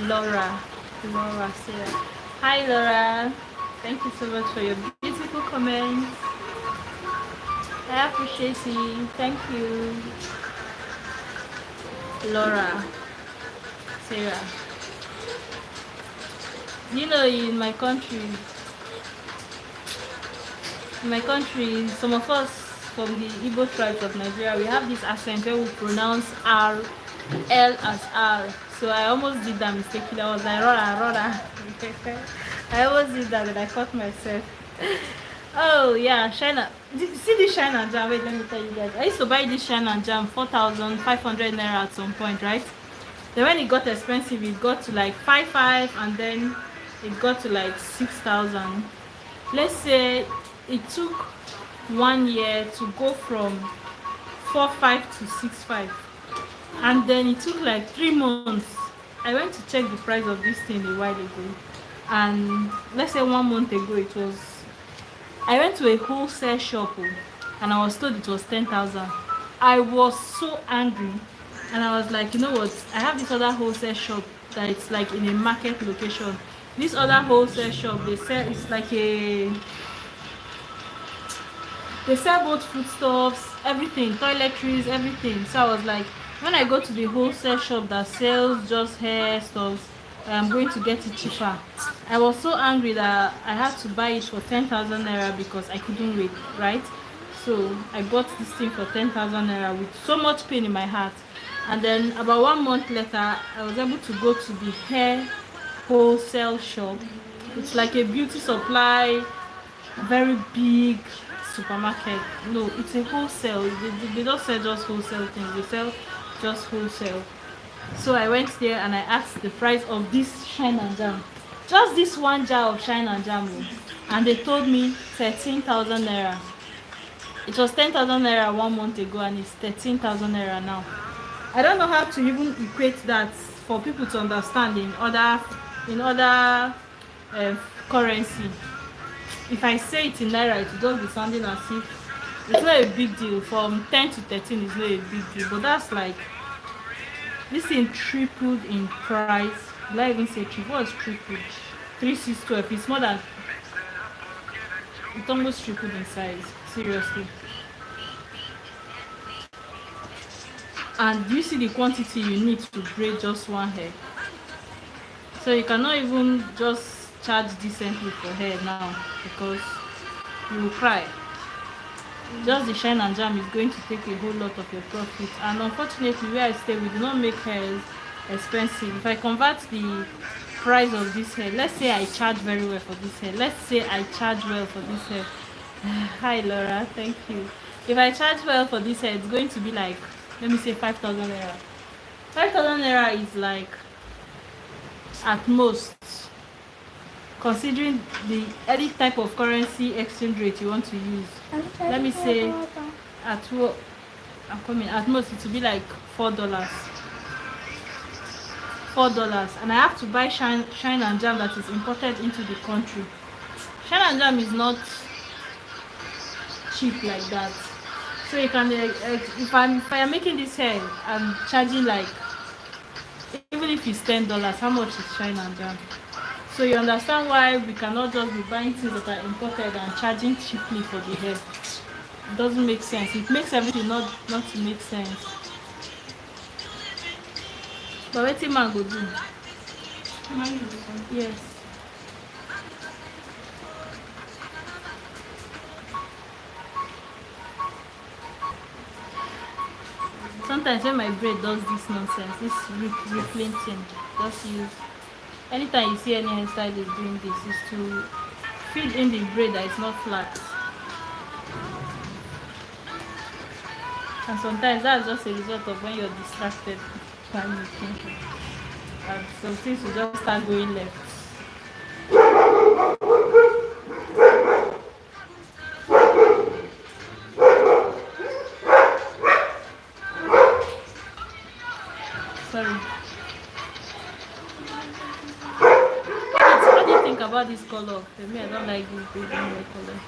Laura. Laura Sarah. Hi Laura. Thank you so much for your beautiful comments. I appreciate you. Thank you. Laura Sarah. You know, in my country, some of us from the Igbo tribes of Nigeria, we have this accent where we pronounce R, L as R. So I almost did that mistakenly. I was like, Rora, Rora. I almost did that and I caught myself. Oh yeah, China. See this China jam? Wait, let me tell you guys. I used to buy this China jam 4,500 naira at some point, right? Then when it got expensive, it got to like 5,500, and then it got to like 6,000. Let's say it took 1 year to go from 4,500 to 6,500, and then it took like 3 months. I went to check the price of this thing a while ago, and let's say 1 month ago I went to a wholesale shop, and I was told it was 10,000. I was so angry, and I was like, you know what? I have this other wholesale shop that it's like in a market location. This other wholesale shop, they sell, it's like they sell both foodstuffs, everything, toiletries, everything. So I was like, when I go to the wholesale shop that sells just hair stuff, I'm going to get it cheaper. I was so angry that I had to buy it for 10,000 naira because I couldn't wait, right? So I bought this thing for 10,000 naira with so much pain in my heart. And then about 1 month later, I was able to go to the hair wholesale shop. It's like a beauty supply, very big supermarket. No, it's a wholesale. They don't sell just wholesale things, they sell just wholesale. So I went there and I asked the price of this shine and jam, just this one jar of shine and jam, and they told me 13,000 naira. It was 10,000 naira 1 month ago, and it's 13,000 naira now. I don't know how to even equate that for people to understand in other currency. If I say it in naira, it will just be sounding as if it's not a big deal. From 10 to 13 is not a big deal, but that's like, this thing tripled in price. Will I even say triple? What's tripled? 3,612. It's more than, it almost tripled in size. Seriously. And you see the quantity you need to braid just one hair. So you cannot even just charge decently for hair now, because you will cry. Just the shine and jam is going to take a whole lot of your profit, and unfortunately where I stay, we do not make hair expensive. If I convert the price of this hair, let's say I charge very well for this hair, hi Laura, thank you. If I charge well for this hair, it's going to be like, let me say 5,000 naira. 5,000 naira is like, at most, considering any type of currency exchange rate you want to use, let me say at most it will be like $4. And I have to buy shine and jam that is imported into the country. Shine and jam is not cheap like that. So you can if I am making this hair, I'm charging like, even if it's $10, how much is shine and jam? So you understand why we cannot just be buying things that are imported and charging cheaply for the hair. It doesn't make sense. It makes everything not to make sense. But what the man go do? Yes. Sometimes when my braid does this nonsense, this rippling thing, just use, anytime you see any hairstyle is doing this, is to feed in the braid that is not flat. And sometimes that's just a result of when you're distracted, panicking, and some things will just start going left. Sorry. What do you think about this color? For me, I don't like this braiding hair color.